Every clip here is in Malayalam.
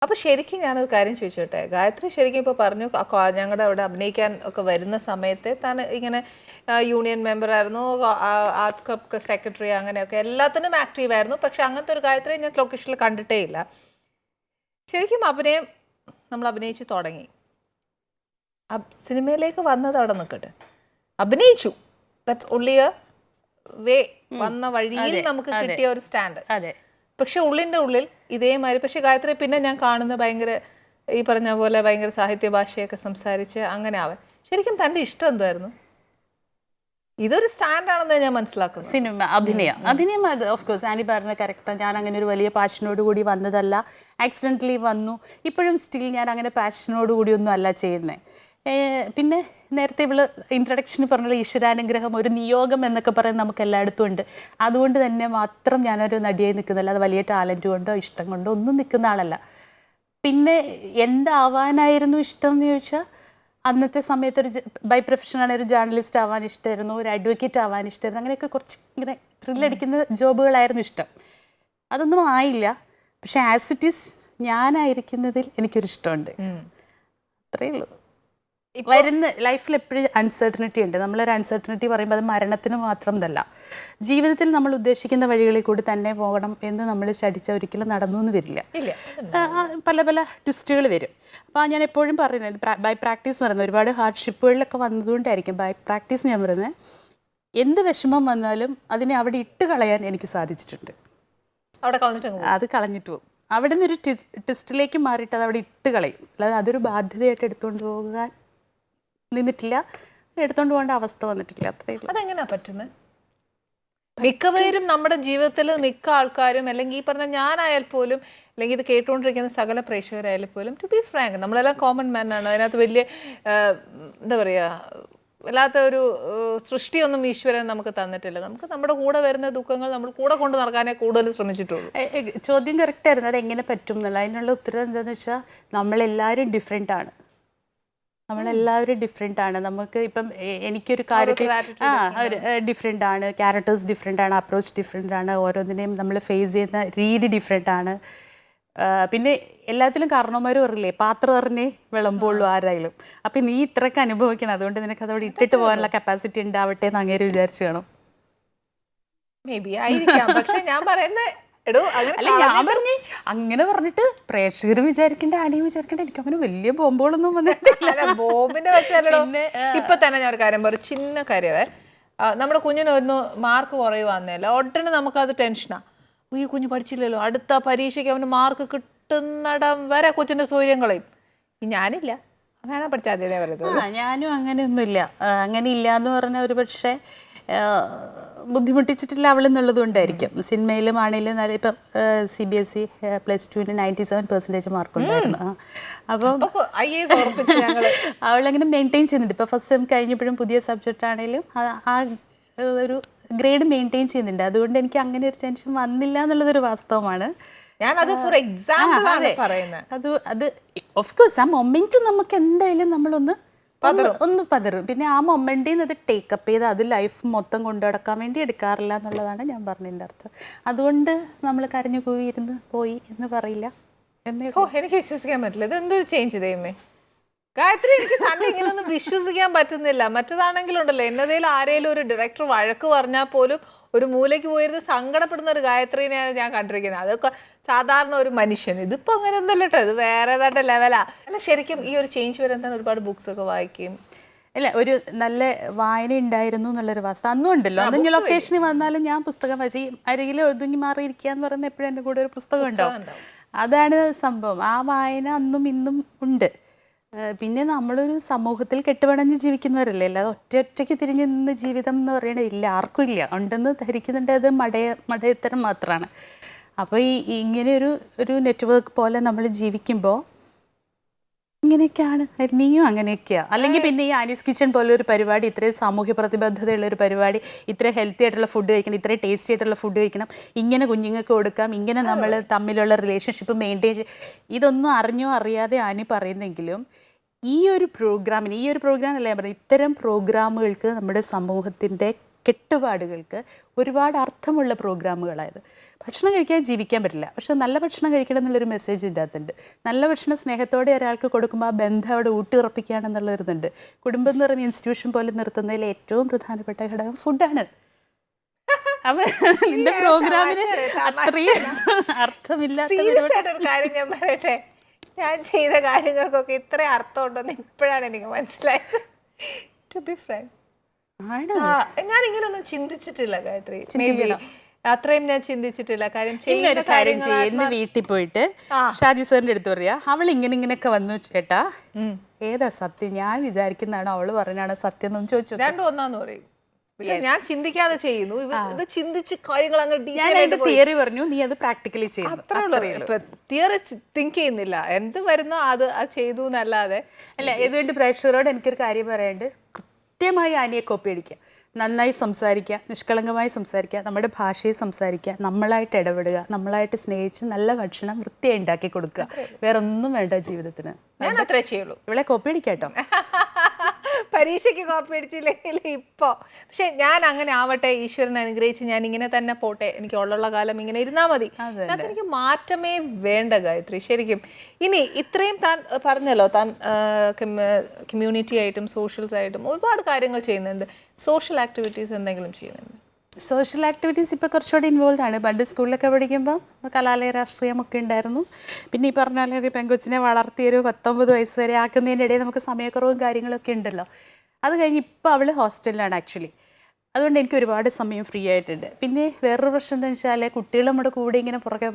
അപ്പോൾ ശരിക്കും ഞാനൊരു കാര്യം ചോദിച്ചോട്ടെ, ഗായത്രി ശരിക്കും ഇപ്പോൾ പറഞ്ഞു ഞങ്ങളുടെ അവിടെ അഭിനയിക്കാൻ ഒക്കെ വരുന്ന സമയത്ത് താൻ ഇങ്ങനെ യൂണിയൻ മെമ്പർ ആയിരുന്നു, ആർട്ട് ക്ലബ് സെക്രട്ടറി, അങ്ങനെയൊക്കെ എല്ലാത്തിനും ആക്റ്റീവ് ആയിരുന്നു. പക്ഷെ അങ്ങനത്തെ ഒരു ഗായത്രി ഞാൻ ലൊക്കേഷനിൽ കണ്ടിട്ടേ ഇല്ല. ശരിക്കും അഭിനയം നമ്മൾ അഭിനയിച്ച് തുടങ്ങി, സിനിമയിലേക്ക് വന്നത് അവിടെ നിൽക്കട്ടെ, അഭിനയിച്ചു, ദാറ്റ്സ് ഓൺലി എ വേ, വന്ന വഴിയിൽ നമുക്ക് കിട്ടിയ ഒരു സ്റ്റാൻഡ്. പക്ഷെ ഉള്ളിൻ്റെ ഉള്ളിൽ ഇതേമാതിരി. പക്ഷെ ഗായത്രി പിന്നെ ഞാൻ കാണുന്ന ഭയങ്കര ഈ പറഞ്ഞ പോലെ ഭയങ്കര സാഹിത്യ ഭാഷയൊക്കെ സംസാരിച്ച് അങ്ങനെ ആവാൻ. ശരിക്കും തൻ്റെ ഇഷ്ടം എന്തായിരുന്നു? ഇതൊരു സ്റ്റാൻഡാണെന്ന് ഞാൻ മനസ്സിലാക്കുന്നത്. സിനിമ അഭിനയം അത് ഓഫ് കോഴ്സ് ആനി പറഞ്ഞ കറക്റ്റാണ്. ഞാൻ അങ്ങനെ ഒരു വലിയ പാഷനോട് കൂടി വന്നതല്ല, ആക്സിഡൻ്റലി വന്നു. ഇപ്പോഴും സ്റ്റിൽ ഞാൻ അങ്ങനെ പാഷനോട് കൂടി ഒന്നും അല്ല ചെയ്യുന്നത്. പിന്നെ നേരത്തെ ഇവള് ഇൻട്രഡക്ഷന് പറഞ്ഞ ഈശ്വരാനുഗ്രഹം, ഒരു നിയോഗം എന്നൊക്കെ പറയുന്നത് നമുക്ക് എല്ലായിടത്തും ഉണ്ട്. അതുകൊണ്ട് തന്നെ മാത്രം ഞാനൊരു നടിയായി നിൽക്കുന്നില്ല. അത് വലിയ ടാലൻറ്റ് കൊണ്ടോ ഇഷ്ടം കൊണ്ടോ ഒന്നും നിൽക്കുന്ന ആളല്ല. പിന്നെ എന്താവാനായിരുന്നു ഇഷ്ടം എന്ന് ചോദിച്ചാൽ, അന്നത്തെ സമയത്ത് ഒരു ബൈ പ്രൊഫഷനാണ്, ഒരു ജേർണലിസ്റ്റ് ആവാൻ ഇഷ്ടമായിരുന്നു, ഒരു അഡ്വക്കേറ്റ് ആവാൻ ഇഷ്ടമായിരുന്നു. അങ്ങനെയൊക്കെ കുറച്ച് ഇങ്ങനെ ത്രില്ലടിക്കുന്ന ജോബുകളായിരുന്നു ഇഷ്ടം. അതൊന്നും ആയില്ല. പക്ഷെ ആസ് ഇറ്റ് ഈസ് ഞാനായിരിക്കുന്നതിൽ എനിക്കൊരിഷ്ടമുണ്ട്. അത്രയേ ഉള്ളൂ. വരുന്ന ലൈഫിൽ എപ്പോഴും അൺസർട്ടനിറ്റി ഉണ്ട്. നമ്മളൊരു അൺസർട്ടനിറ്റി പറയുമ്പോൾ അത് മരണത്തിന് മാത്രമല്ല, ജീവിതത്തിൽ നമ്മൾ ഉദ്ദേശിക്കുന്ന വഴികളിൽ കൂടി തന്നെ പോകണം എന്ന് നമ്മൾ ശഠിച്ചാൽ ഒരിക്കലും നടന്നു എന്ന് വരില്ല. പല പല ട്വിസ്റ്റുകൾ വരും. അപ്പോൾ ഞാൻ എപ്പോഴും പറയുന്നത് ബൈ പ്രാക്ടീസ് പറയുന്നത്, ഒരുപാട് ഹാർഡ്ഷിപ്പുകളിലൊക്കെ വന്നതുകൊണ്ടായിരിക്കും ബൈ പ്രാക്ടീസ് ഞാൻ പറയുന്നത്. എന്ത് വിഷമം വന്നാലും അതിനെ അവിടെ ഇട്ട് കളയാൻ എനിക്ക് സാധിച്ചിട്ടുണ്ട്. അത് കളഞ്ഞിട്ട് പോകും. അവിടെ നിന്നൊരു ട്വിസ്റ്റിലേക്ക് മാറിയിട്ട് അത് അവിടെ ഇട്ട് കളയും. അല്ലാതെ അതൊരു ബാധ്യതയായിട്ട് എടുത്തുകൊണ്ട് പോകാൻ നിന്നിട്ടില്ല, എടുത്തോണ്ട് പോകേണ്ട അവസ്ഥ വന്നിട്ടില്ല. അത്രയും. അതെങ്ങനെയാ പറ്റുന്നത്? മിക്കവരും നമ്മുടെ ജീവിതത്തിൽ മിക്ക ആൾക്കാരും, അല്ലെങ്കിൽ ഈ പറഞ്ഞ ഞാനായാൽ പോലും, അല്ലെങ്കിൽ ഇത് കേട്ടുകൊണ്ടിരിക്കുന്ന സകല പ്രേക്ഷകരായാലും പോലും, ടു ബി ഫ്രാങ്ക്, നമ്മളെല്ലാം കോമൺ മാൻ ആണ്. അതിനകത്ത് വലിയ എന്താ പറയുക, വല്ലാത്ത ഒരു സൃഷ്ടിയൊന്നും ഈശ്വരൻ നമുക്ക് തന്നിട്ടില്ല. നമുക്ക് നമ്മുടെ കൂടെ വരുന്ന ദുഃഖങ്ങൾ നമ്മൾ കൂടെ കൊണ്ട് നടക്കാനേ കൂടുതൽ ശ്രമിച്ചിട്ടുള്ളൂ. ചോദ്യം കറക്റ്റായിരുന്നു, അതെങ്ങനെ പറ്റും എന്നുള്ള. അതിനുള്ള ഉത്തരം എന്താണെന്ന് വെച്ചാൽ, നമ്മളെല്ലാവരും ഡിഫറെൻ്റ് ആണ്. നമ്മളെല്ലാവരും ഡിഫറെൻ്റ് ആണ്. നമുക്ക് ഇപ്പം എനിക്കൊരു കാര്യത്തിൽ ഡിഫറെൻ്റ് ആണ്, ക്യാരക്ടേഴ്സ് ഡിഫറെൻ്റ് ആണ്, അപ്രോച്ച് ഡിഫറെൻ്റ് ആണ്, ഓരോന്നിനെയും നമ്മൾ ഫേസ് ചെയ്യുന്ന രീതി ഡിഫറെൻ്റ് ആണ്. പിന്നെ എല്ലാത്തിലും കാരണവന്മാരും അറിയില്ലേ, പാത്രം അറിഞ്ഞേ വിളമ്പുള്ളൂ ആരായാലും. അപ്പം നീ ഇത്രയൊക്കെ അനുഭവിക്കണം, അതുകൊണ്ട് നിനക്ക് അതവിടെ ഇട്ടിട്ട് പോകാനുള്ള കപ്പാസിറ്റി ഉണ്ടാവട്ടെ എന്ന് അങ്ങേര് വിചാരിച്ചു കാണും. മേ ബി ആയിരിക്കാം. പക്ഷെ ഞാൻ പറയുന്നത് അല്ല, ഞാൻ പറഞ്ഞേ അങ്ങനെ പറഞ്ഞിട്ട് പ്രേക്ഷകർ വിചാരിക്കേണ്ട, ആനയും വിചാരിക്കേണ്ട എനിക്ക് അങ്ങനെ വലിയ ബോംബുകളൊന്നും വന്നിട്ടില്ല. ബോംബിന്റെ വശമല്ലോ. ഇപ്പൊ തന്നെ ഞാൻ ഒരു കാര്യം പറയും, ചിന്ന കാര്യമേ, നമ്മുടെ കുഞ്ഞിനൊന്ന് മാർക്ക് കുറയുവാന്നല്ലോ, ഉടനെ നമുക്കത് ടെൻഷനാ. ഈ കുഞ്ഞ് പഠിച്ചില്ലല്ലോ, അടുത്ത പരീക്ഷയ്ക്ക് അവന് മാർക്ക് കിട്ടുന്നിടം വരെ കൊച്ചിന്റെ സൗകര്യം കളയും. ഞാനില്ല, വേണം പഠിച്ചാൽ അതേ പറയുന്നത്. ഞാനും അങ്ങനെയൊന്നുമില്ല. അങ്ങനെ ഇല്ല എന്ന് പറഞ്ഞാൽ ഒരു പക്ഷേ ബുദ്ധിമുട്ടിച്ചിട്ടില്ല അവളെന്നുള്ളത് കൊണ്ടായിരിക്കും. സിനിമയിലും ആണെങ്കിലും നല്ല, ഇപ്പം CBSE +2 97% മാർക്കുണ്ടായിരുന്നു. അപ്പം അവളങ്ങനെ മെയിൻറ്റെയിൻ ചെയ്യുന്നുണ്ട്. ഇപ്പോൾ ഫസ്റ്റ് സെം കഴിഞ്ഞപ്പോഴും പുതിയ സബ്ജക്റ്റ് ആണെങ്കിലും ആ ഒരു ഗ്രേഡ് മെയിൻറ്റെയിൻ ചെയ്യുന്നുണ്ട്. അതുകൊണ്ട് എനിക്ക് അങ്ങനെ ഒരു ടെൻഷൻ വന്നില്ല എന്നുള്ളതൊരു വാസ്തവമാണ്. ഞാനത് ഫോർ എക്സാമ്പിൾ ആണ് പറയുന്നത്. അത് ഓഫ് കോഴ്സ് ആ മൊമെന്റ് നമുക്ക് എന്തായാലും നമ്മളൊന്ന് പതറും. പിന്നെ ആ മൊമെന്റിൽ നിന്ന് അത് ടേക്കപ്പ് ചെയ്ത് അത് ലൈഫ് മൊത്തം കൊണ്ടു നടക്കാൻ വേണ്ടി എടുക്കാറില്ല എന്നുള്ളതാണ് ഞാൻ പറഞ്ഞതിൻ്റെ അർത്ഥം. അതുകൊണ്ട് നമ്മൾ കരഞ്ഞു കൂവിയിരുന്ന് പോയി എന്ന് പറയില്ല. എനിക്ക് വിശ്വസിക്കാൻ പറ്റില്ല. ഇത് എന്തൊരു ചേഞ്ച് ചെയ്യുമേ ഗായത്രി, എനിക്ക് തന്നെ ഇങ്ങനെയൊന്നും വിശ്വസിക്കാൻ പറ്റുന്നില്ല. മറ്റതാണെങ്കിലുണ്ടല്ലോ, എന്നതേലും ആരെങ്കിലും ഒരു ഡയറക്ടർ വഴക്ക് പറഞ്ഞാൽ പോലും ഒരു മൂലയ്ക്ക് പോയിരുന്ന് സങ്കടപ്പെടുന്ന ഒരു ഗായത്രീനെയാണ് ഞാൻ കണ്ടിരിക്കുന്നത്. അതൊക്കെ സാധാരണ ഒരു മനുഷ്യൻ. ഇതിപ്പോൾ അങ്ങനെ ഒന്നല്ല കേട്ടോ, ഇത് വേറെ ഏതാണ്ട് ലെവലാ. അല്ല, ശരിക്കും ഈ ഒരു ചേഞ്ച് വരാൻ തന്നെ ഒരുപാട് ബുക്സ് ഒക്കെ വായിക്കും. അല്ല, ഒരു നല്ല വായന ഉണ്ടായിരുന്നു എന്നുള്ളൊരു വാസ്ത അന്നും ഉണ്ടല്ലോ. അന്ന് ലൊക്കേഷനിൽ വന്നാലും ഞാൻ പുസ്തകം വായിച്ച് അരികിൽ ഒതുങ്ങി മാറിയിരിക്കുക എന്ന് പറയുന്നത് എപ്പോഴും എൻ്റെ കൂടെ ഒരു പുസ്തകം ഉണ്ടാവും. അതാണ് സംഭവം. ആ വായന അന്നും ഇന്നും ഉണ്ട്. പിന്നെ നമ്മളൊരു സമൂഹത്തിൽ കെട്ടുപണഞ്ഞ് ജീവിക്കുന്നവരല്ലേ, അല്ലാതെ ഒറ്റയ്ക്ക് തിരിഞ്ഞ് നിന്ന് ജീവിതം എന്ന് പറയണത് ഇല്ല, ആർക്കും ഇല്ല. ഉണ്ടെന്ന് ധരിക്കുന്നുണ്ട്, അത് മടയത്തരം മാത്രമാണ്. അപ്പോൾ ഇങ്ങനെ ഒരു നെറ്റ്വർക്ക് പോലെ നമ്മൾ ജീവിക്കുമ്പോൾ ഇങ്ങനെയൊക്കെയാണ്. നീയും അങ്ങനെയൊക്കെയാണ്. അല്ലെങ്കിൽ പിന്നെ ഈ ആനീസ് കിച്ചൺ പോലെ ഒരു പരിപാടി, ഇത്രയും സാമൂഹ്യ പ്രതിബദ്ധതയുള്ളൊരു പരിപാടി, ഇത്രയും ഹെൽത്തി ആയിട്ടുള്ള ഫുഡ് കഴിക്കണം, ഇത്രയും ടേസ്റ്റി ആയിട്ടുള്ള ഫുഡ് കഴിക്കണം, ഇങ്ങനെ കുഞ്ഞുങ്ങൾക്ക് കൊടുക്കാം, ഇങ്ങനെ നമ്മൾ തമ്മിലുള്ള റിലേഷൻഷിപ്പ് മെയിൻറ്റെയിൻ ഇതൊന്നും അറിഞ്ഞോ അറിയാതെ ആനി പറയുന്നെങ്കിലും ഈ ഒരു പ്രോഗ്രാം അല്ല ഞാൻ പറയുന്നത്, ഇത്തരം പ്രോഗ്രാമുകൾക്ക് നമ്മുടെ സമൂഹത്തിൻ്റെ കെട്ടുപാടുകൾക്ക് ഒരുപാട് അർത്ഥമുള്ള പ്രോഗ്രാമുകളായത്. ഭക്ഷണം കഴിക്കാൻ ജീവിക്കാൻ പറ്റില്ല, പക്ഷെ നല്ല ഭക്ഷണം കഴിക്കണം എന്നുള്ളൊരു മെസ്സേജ് ഇതിൻ്റെ അകത്തുണ്ട്. നല്ല ഭക്ഷണം സ്നേഹത്തോടെ ഒരാൾക്ക് കൊടുക്കുമ്പോൾ ആ ബന്ധം അവിടെ ഊട്ടിയുറപ്പിക്കുകയാണെന്നുള്ളൊരിതുണ്ട്. കുടുംബം എന്ന് പറയുന്ന ഇൻസ്റ്റിറ്റ്യൂഷൻ പോലെ നിർത്തുന്നതിൽ ഏറ്റവും പ്രധാനപ്പെട്ട ഘടകം ഫുഡാണ്. അപ്പം നിന്റെ പ്രോഗ്രാമിന് അത്രയും അർത്ഥമില്ലാത്ത സീരിയസ് ആയിട്ടൊരു കാര്യം ഞാൻ പറയട്ടെ, ഞാൻ ചെയ്ത കാര്യങ്ങൾക്കൊക്കെ ഇത്ര അർത്ഥമുണ്ടെന്ന് ഇപ്പോഴാണ് എനിക്ക് മനസ്സിലായത്. ടു ബി ഫ്രാങ്ക്, ഞാൻ ഇങ്ങനൊന്നും ചിന്തിച്ചിട്ടില്ല ഗായത്രി. അത്രയും ഞാൻ ചിന്തിച്ചിട്ടില്ല. കാര്യം ഇന്നൊരു കാര്യം ചെയ്യുന്ന വീട്ടിൽ പോയിട്ട് ഷാജി സാറിന്റെ അടുത്ത് പറയാ, അവൾ ഇങ്ങനെയൊക്കെ വന്നു ചേട്ടാ, ഏതാ സത്യം, ഞാൻ വിചാരിക്കുന്നതാണോ അവള് പറഞ്ഞാണോ സത്യം എന്നൊന്നും ചോദിച്ചു. രണ്ടും ഒന്നാന്ന് പറയും. ഞാൻ ചിന്തിക്കാതെ ചെയ്യുന്നു, ഇത് ചിന്തിച്ച് കാര്യങ്ങൾ അങ്ങ് തിയറി പറഞ്ഞു, നീ അത് പ്രാക്ടിക്കലി ചെയ്യുന്നു. തിയറി തിങ്ക് ചെയ്യുന്നില്ല, എന്ത് വരുന്നോ അത് ചെയ്തു എന്നല്ലാതെ. അല്ല, ഇതുകൊണ്ട് പ്രേക്ഷകരോട് എനിക്കൊരു കാര്യം പറയാണ്ട്, കൃത്യമായി ആനിയെ കോപ്പി അടിക്കുക, നന്നായി സംസാരിക്കുക, നിഷ്കളങ്കമായി സംസാരിക്കുക, നമ്മുടെ ഭാഷയിൽ സംസാരിക്കുക, നമ്മളായിട്ട് ഇടപെടുക, നമ്മളായിട്ട് സ്നേഹിച്ച് നല്ല ഭക്ഷണം വൃത്തിയായി ഉണ്ടാക്കി കൊടുക്കുക. വേറെ ഒന്നും വേണ്ട ജീവിതത്തിന്. ഞാൻ അത്രേ ചെയ്യുള്ളൂ. ഇവിടെ കോപ്പി അടിക്കാട്ടോ. പരീക്ഷയ്ക്ക് കോപ്പി അടിച്ചില്ലെങ്കിൽ ഇപ്പോ. പക്ഷെ ഞാൻ അങ്ങനെ ആവട്ടെ, ഈശ്വരൻ അനുഗ്രഹിച്ച് ഞാൻ ഇങ്ങനെ തന്നെ പോട്ടെ, എനിക്ക് ഉള്ള കാലം ഇങ്ങനെ ഇരുന്നാ മതി. എനിക്ക് മാറ്റമേ വേണ്ട ഗായത്രി, ശരിക്കും. ഇനി ഇത്രയും താൻ പറഞ്ഞല്ലോ, താൻ കമ്മ്യൂണിറ്റി ആയിട്ടും സോഷ്യൽസ് ആയിട്ടും ഒരുപാട് കാര്യങ്ങൾ ചെയ്യുന്നുണ്ട്. സോഷ്യൽ ആക്ടിവിറ്റീസ് എന്തെങ്കിലും ചെയ്യുന്നുണ്ട്? സോഷ്യൽ ആക്ടിവിറ്റീസ് ഇപ്പോൾ കുറച്ചുകൂടി ഇൻവോൾവ് ആണ്. പണ്ട് സ്കൂളിലൊക്കെ പഠിക്കുമ്പോൾ കലാലയ രാഷ്ട്രീയമൊക്കെ ഉണ്ടായിരുന്നു. പിന്നെ ഈ പറഞ്ഞ പോലെ ഒരു പെങ്കൊച്ചിനെ വളർത്തിയൊരു 19 വയസ്സ് വരെ ആക്കുന്നതിൻ്റെ ഇടയിൽ നമുക്ക് സമയക്കുറവും കാര്യങ്ങളൊക്കെ ഉണ്ടല്ലോ. അത് കഴിഞ്ഞ് ഇപ്പോൾ അവൾ ഹോസ്റ്റലിലാണ് ആക്ച്വലി. അതുകൊണ്ട് എനിക്ക് ഒരുപാട് സമയം ഫ്രീ ആയിട്ടുണ്ട്. പിന്നെ വേറൊരു പ്രശ്നം എന്താണെന്ന് വെച്ചാൽ, കുട്ടികൾ നമ്മുടെ കൂടെ ഇങ്ങനെ പുറകെ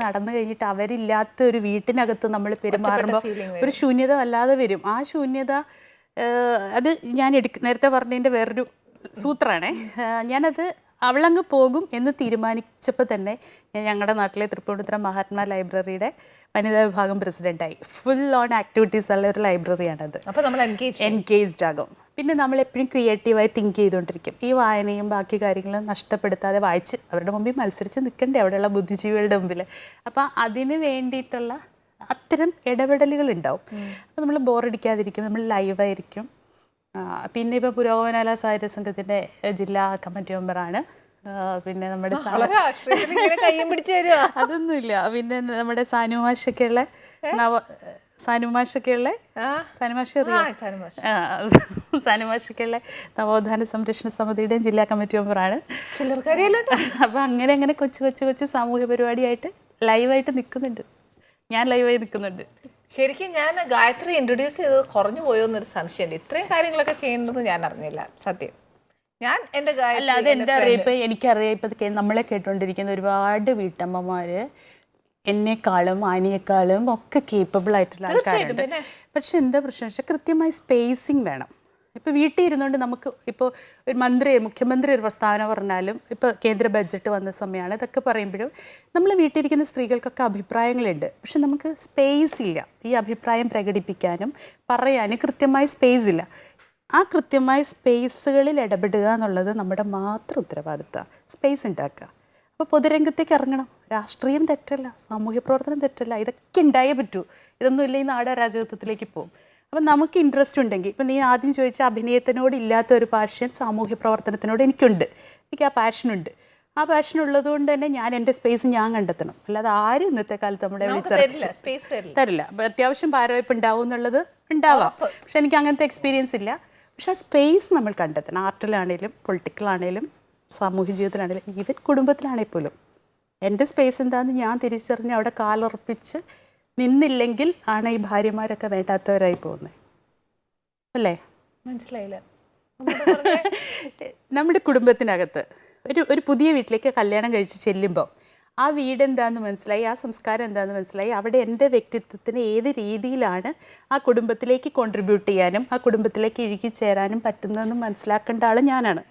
നടന്നു കഴിഞ്ഞിട്ട് അവരില്ലാത്ത ഒരു വീട്ടിനകത്ത് നമ്മൾ പെരുമാറുമ്പോൾ ഒരു ശൂന്യത വല്ലാതെ വരും. ആ ശൂന്യത അത് ഞാൻ നേരത്തെ പറഞ്ഞതിൻ്റെ വേറൊരു സൂത്രമാണേ. ഞാനത് അവളങ്ങ് പോകും എന്ന് തീരുമാനിച്ചപ്പോൾ തന്നെ ഞാൻ ഞങ്ങളുടെ നാട്ടിലെ തൃപ്പൂണിത്തുറ മഹാത്മാ ലൈബ്രറിയുടെ വനിതാ വിഭാഗം പ്രസിഡൻ്റായി. ഫുൾ ഓൺ ആക്ടിവിറ്റീസ് ഉള്ള ഒരു ലൈബ്രറിയാണത്. അപ്പോൾ നമ്മൾ എൻഗേജ്ഡ് ആകും. പിന്നെ നമ്മൾ എപ്പോഴും ക്രിയേറ്റീവായി തിങ്ക് ചെയ്തുകൊണ്ടിരിക്കും. ഈ വായനയും ബാക്കി കാര്യങ്ങളും നഷ്ടപ്പെടുത്താതെ വായിച്ച് അവരുടെ മുമ്പിൽ മത്സരിച്ച് നിൽക്കണ്ടേ, അവിടെയുള്ള ബുദ്ധിജീവികളുടെ മുമ്പിൽ. അപ്പോൾ അതിന് വേണ്ടിയിട്ടുള്ള അത്തരം ഇടപെടലുകൾ ഉണ്ടാവും. അപ്പോൾ നമ്മൾ ബോറടിക്കാതിരിക്കും, നമ്മൾ ലൈവായിരിക്കും. പിന്നെ ഇപ്പോൾ പുരോഗമന സാഹിത്യ സംഘത്തിൻ്റെ ജില്ലാ കമ്മിറ്റി മെമ്പറാണ്. പിന്നെ നമ്മുടെ അതൊന്നുമില്ല. പിന്നെ നമ്മുടെ സാനുമാഷൊക്കെയുള്ള നവോത്ഥാന സംരക്ഷണ സമിതിയുടെയും ജില്ലാ കമ്മിറ്റി മെമ്പറാണ്. അപ്പോൾ അങ്ങനെ കൊച്ചു സാമൂഹ്യ പരിപാടിയായിട്ട് ലൈവായിട്ട് നിൽക്കുന്നുണ്ട്. ഞാൻ ലൈവായി നിൽക്കുന്നുണ്ട്. ശരിക്കും ഞാൻ ഗായത്രി ഇൻട്രൊഡ്യൂസ് ചെയ്തത് കുറഞ്ഞു പോയോ എന്നൊരു സംശയമുണ്ട്. ഇത്രയും കാര്യങ്ങളൊക്കെ ചെയ്യേണ്ടതെന്ന് ഞാൻ അറിഞ്ഞില്ല സത്യം. ഞാൻ എൻ്റെ അല്ലാതെ എൻ്റെ അറിയിപ്പോൾ എനിക്കറിയാം, ഇപ്പം നമ്മളെ കേട്ടുകൊണ്ടിരിക്കുന്ന ഒരുപാട് വീട്ടമ്മമാർ എന്നെക്കാളും ആനിയേക്കാളും ഒക്കെ കേപ്പബിൾ ആയിട്ടുള്ള ആൾക്കാരുണ്ട്. പക്ഷെ എന്താ പ്രശ്നം വെച്ചാൽ കൃത്യമായി സ്പേസിങ് വേണം. ഇപ്പോൾ വീട്ടിൽ ഇരുന്നുകൊണ്ട് നമുക്ക് ഇപ്പോൾ ഒരു മുഖ്യമന്ത്രി ഒരു പ്രസ്താവന പറഞ്ഞാലും, ഇപ്പോൾ കേന്ദ്ര ബഡ്ജറ്റ് വന്ന സമയമാണ്, ഇതൊക്കെ പറയുമ്പോഴും നമ്മൾ വീട്ടിലിരിക്കുന്ന സ്ത്രീകൾക്കൊക്കെ അഭിപ്രായങ്ങളുണ്ട്. പക്ഷെ നമുക്ക് സ്പേസ് ഇല്ല ഈ അഭിപ്രായം പ്രകടിപ്പിക്കാനും പറയാനും. കൃത്യമായ സ്പേസ് ഇല്ല. ആ കൃത്യമായ സ്പേസുകളിൽ ഇടപെടുക എന്നുള്ളത് നമ്മുടെ മാത്രം ഉത്തരവാദിത്തമാണ്. സ്പേസ് ഉണ്ടാക്കുക. അപ്പോൾ പൊതുരംഗത്തേക്ക് ഇറങ്ങണം. രാഷ്ട്രീയം തെറ്റല്ല, സാമൂഹ്യ പ്രവർത്തനം തെറ്റല്ല, ഇതൊക്കെ ഉണ്ടായേ പറ്റൂ. ഇതൊന്നും ഇല്ല ഈ നാട് അരാജകത്വത്തിലേക്ക് പോകും. അപ്പം നമുക്ക് ഇൻട്രസ്റ്റ് ഉണ്ടെങ്കിൽ, ഇപ്പം നീ ആദ്യം ചോദിച്ച അഭിനയത്തിനോട് ഇല്ലാത്ത ഒരു പാഷൻ സാമൂഹ്യ പ്രവർത്തനത്തിനോട് എനിക്കുണ്ട്. എനിക്ക് ആ പാഷനുണ്ട്. ആ പാഷൻ ഉള്ളത് കൊണ്ട് തന്നെ ഞാൻ എൻ്റെ സ്പേസ് ഞാൻ കണ്ടെത്തണം. അല്ലാതെ ആരും ഇന്നത്തെ കാലത്ത് നമ്മുടെ തരില്ല. അപ്പം അത്യാവശ്യം ഭാരവായ്പ ഉണ്ടാവും എന്നുള്ളത് ഉണ്ടാവാം. പക്ഷെ എനിക്ക് അങ്ങനത്തെ എക്സ്പീരിയൻസ് ഇല്ല. പക്ഷെ ആ സ്പേസ് നമ്മൾ കണ്ടെത്തണം. ആർട്ടിലാണേലും പൊളിറ്റിക്കലാണേലും സാമൂഹ്യ ജീവിതത്തിലാണേലും ഈവൻ കുടുംബത്തിലാണെങ്കിൽ പോലും എൻ്റെ സ്പേസ് എന്താണെന്ന് ഞാൻ തിരിച്ചറിഞ്ഞ് അവിടെ കാലുറപ്പിച്ച് നിന്നില്ലെങ്കിൽ ആണ് ഈ ഭാര്യമാരൊക്കെ വേണ്ടാത്തവരായി പോകുന്നത്. അല്ലേ? മനസ്സിലായില്ല. നമ്മുടെ കുടുംബത്തിനകത്ത് ഒരു പുതിയ വീട്ടിലേക്ക് കല്യാണം കഴിച്ച് ചെല്ലുമ്പോൾ ആ വീട് എന്താണെന്ന് മനസ്സിലായി, ആ സംസ്കാരം എന്താണെന്ന് മനസ്സിലായി, അവിടെ എൻ്റെ വ്യക്തിത്വത്തിന് ഏത് രീതിയിലാണ് ആ കുടുംബത്തിലേക്ക് കോൺട്രിബ്യൂട്ട് ചെയ്യാനും ആ കുടുംബത്തിലേക്ക് ഇഴുകിച്ചേരാനും പറ്റുന്നതെന്ന് മനസ്സിലാക്കേണ്ട ആൾ ഞാനാണ്.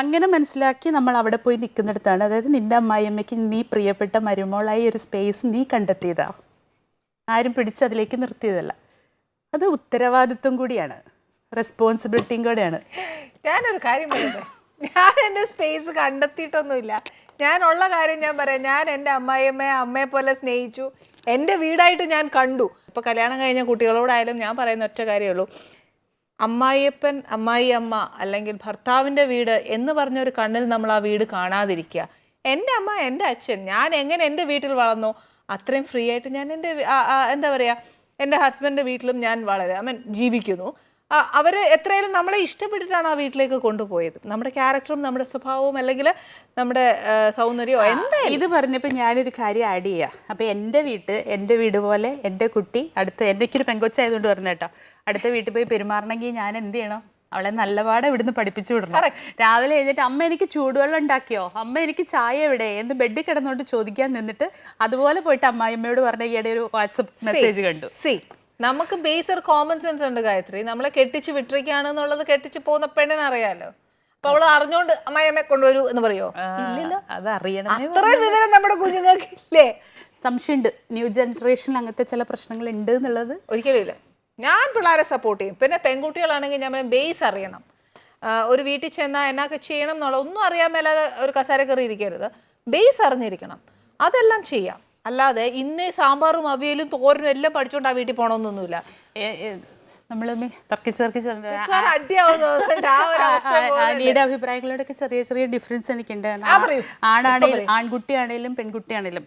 അങ്ങനെ മനസ്സിലാക്കി നമ്മൾ അവിടെ പോയി നിൽക്കുന്നിടത്താണ്, അതായത് നിൻ്റെ അമ്മായിയമ്മയ്ക്ക് നീ പ്രിയപ്പെട്ട മരുമോളായി ഒരു സ്പേസ് നീ കണ്ടെത്തിയതാണ്. ആരും പിടിച്ച് അതിലേക്ക് നിർത്തിയതല്ല. അത് ഉത്തരവാദിത്വം കൂടിയാണ്, റെസ്പോൺസിബിലിറ്റിയും കൂടെയാണ്. ഞാനൊരു കാര്യം പറയട്ടെ, ഞാൻ എൻ്റെ സ്പേസ് കണ്ടെത്തിയിട്ടൊന്നുമില്ല. ഞാനുള്ള കാര്യം ഞാൻ പറയാം. ഞാൻ എൻ്റെ അമ്മയെ പോലെ സ്നേഹിച്ചു, എൻ്റെ വീടായിട്ട് ഞാൻ കണ്ടു. ഇപ്പോൾ കല്യാണം കഴിഞ്ഞ കുട്ടികളോടായാലും ഞാൻ പറയുന്ന ഒറ്റ കാര്യമേ ഉള്ളൂ, അമ്മായിയപ്പൻ, അമ്മായി അമ്മ അല്ലെങ്കിൽ ഭർത്താവിൻ്റെ വീട് എന്ന് പറഞ്ഞ ഒരു കണ്ണിൽ നമ്മൾ ആ വീട് കാണാതിരിക്കുക. എൻ്റെ അമ്മ, എൻ്റെ അച്ഛൻ, ഞാൻ എങ്ങനെ എൻ്റെ വീട്ടിൽ വളർന്നോ അത്രയും ഫ്രീ ആയിട്ട് ഞാൻ എൻ്റെ എന്താ പറയുക, എൻ്റെ ഹസ്ബൻഡിൻ്റെ വീട്ടിലും ഞാൻ ജീവിക്കുന്നു. അവർ എത്രയായാലും നമ്മളെ ഇഷ്ടപ്പെട്ടിട്ടാണ് ആ വീട്ടിലേക്ക് കൊണ്ടുപോയത്. നമ്മുടെ ക്യാരക്ടറും നമ്മുടെ സ്വഭാവവും അല്ലെങ്കിൽ നമ്മുടെ സൗന്ദര്യവും എന്തായാലും. ഇത് പറഞ്ഞപ്പോൾ ഞാനൊരു കാര്യം ആഡ് ചെയ്യാം. അപ്പോൾ എൻ്റെ വീട് പോലെ എൻ്റെ കുട്ടി എനിക്കൊരു പെങ്കൊച്ചായതുകൊണ്ട് പറഞ്ഞു കേട്ടോ, അടുത്ത വീട്ടിൽ പോയി പെരുമാറണമെങ്കിൽ ഞാൻ എന്ത് ചെയ്യണം? അവളെ നല്ലപാടെ ഇവിടുന്ന് പഠിപ്പിച്ചു വിടണം. രാവിലെ എഴുന്നേറ്റ് അമ്മ എനിക്ക് ചൂടുവെള്ളം ഉണ്ടാക്കിയോ, അമ്മ എനിക്ക് ചായ എവിടെ എന്ന് ബെഡിൽ കിടന്നുകൊണ്ട് ചോദിക്കാൻ നിന്നിട്ട് അതുപോലെ പോയിട്ട് അമ്മായിയമ്മയോട് പറഞ്ഞ ഈയിടെ ഒരു വാട്സപ്പ് മെസ്സേജ് കണ്ടു. നമുക്ക് ബേസ് കോമൺ സെൻസ് ഉണ്ട് ഗായത്രി. നമ്മളെ കെട്ടിച്ച് വിട്ടിരിക്കുകയാണെന്നുള്ളത് കെട്ടിച്ച് പോകുന്ന പെണ്ണിനെ അറിയാലോ. അപ്പൊ അവള് അറിഞ്ഞോണ്ട് അമ്മായിയമ്മയെ കൊണ്ടുവരൂ എന്ന് പറയോ? ഇല്ലല്ലോ. അതറിയണം. അത്രയും വിവരം നമ്മുടെ കുഞ്ഞുങ്ങൾക്ക് ഇല്ലേ? സംശയമുണ്ട് ന്യൂ ജനറേഷനിൽ അങ്ങനത്തെ ചില പ്രശ്നങ്ങൾ ഉണ്ട് എന്നുള്ളത്. ഒരിക്കലും ഇല്ല. ഞാൻ പിള്ളേരെ സപ്പോർട്ട് ചെയ്യും. പിന്നെ പെൺകുട്ടികളാണെങ്കിൽ ഞാൻ ബേസ് അറിയണം. ഒരു വീട്ടിൽ ചെന്നാൽ എന്നൊക്കെ ചെയ്യണം എന്നുള്ള ഒന്നും അറിയാൻ മേലാതെ ഒരു കസേര കയറി ഇരിക്കരുത്. ബേസ് അറിഞ്ഞിരിക്കണം. അതെല്ലാം ചെയ്യാം. അല്ലാതെ ഇന്ന് സാമ്പാറും അവിയലും തോരനും എല്ലാം പഠിച്ചോണ്ട് ആ വീട്ടിൽ പോകണമെന്നൊന്നുമില്ല. നമ്മൾ അടിയുടെ അഭിപ്രായങ്ങളോടൊക്കെ ചെറിയ ഡിഫറൻസ് എനിക്കുണ്ട്. ആൺകുട്ടിയാണേലും പെൺകുട്ടിയാണേലും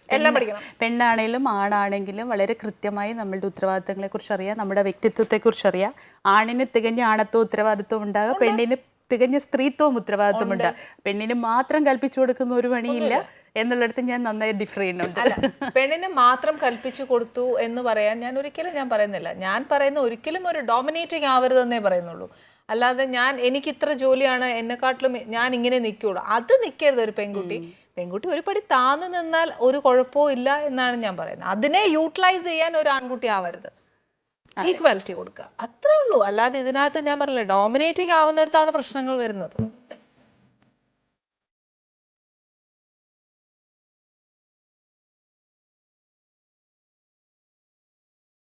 പെണ്ണാണേലും ആണാണെങ്കിലും വളരെ കൃത്യമായി നമ്മളുടെ ഉത്തരവാദിത്തങ്ങളെ കുറിച്ച് അറിയാം, നമ്മുടെ വ്യക്തിത്വത്തെ കുറിച്ച് അറിയാം. ആണിന് തികഞ്ഞ ആണത്വം ഉത്തരവാദിത്വം ഉണ്ടാകും, പെണ്ണിന് തികഞ്ഞ സ്ത്രീത്വവും ഉത്തരവാദിത്വമുണ്ട്. പെണ്ണിന് മാത്രം കൽപ്പിച്ചു കൊടുക്കുന്ന ഒരു പണിയില്ല എന്നുള്ളിടത്ത് ഞാൻ നന്നായി ഡിഫർ ചെയ്യുന്നുണ്ട്. പെണ്ണിന് മാത്രം കൽപ്പിച്ചു കൊടുത്തു എന്ന് പറയാൻ ഞാൻ പറയുന്നില്ല. ഞാൻ പറയുന്ന ഒരിക്കലും ഒരു ഡോമിനേറ്റിംഗ് ആവരുതെന്നേ പറയുന്നുള്ളൂ. അല്ലാതെ എനിക്ക് ഇത്ര ജോലിയാണ്, എന്നെക്കാട്ടിലും ഞാൻ ഇങ്ങനെ നിൽക്കുള്ളൂ, അത് നിൽക്കരുത് ഒരു പെൺകുട്ടി ഒരു പടി താന്ന് നിന്നാൽ ഒരു കുഴപ്പവും ഇല്ല എന്നാണ് ഞാൻ പറയുന്നത്. അതിനെ യൂട്ടിലൈസ് ചെയ്യാൻ ഒരു ആൺകുട്ടി ആവരുത്. ഈക്വാലിറ്റി കൊടുക്കുക, അത്രേ ഉള്ളൂ. അല്ലാതെ ഇതിനകത്ത് ഞാൻ പറഞ്ഞില്ല, ഡോമിനേറ്റിംഗ് ആവുന്നിടത്താണ് പ്രശ്നങ്ങൾ വരുന്നത്.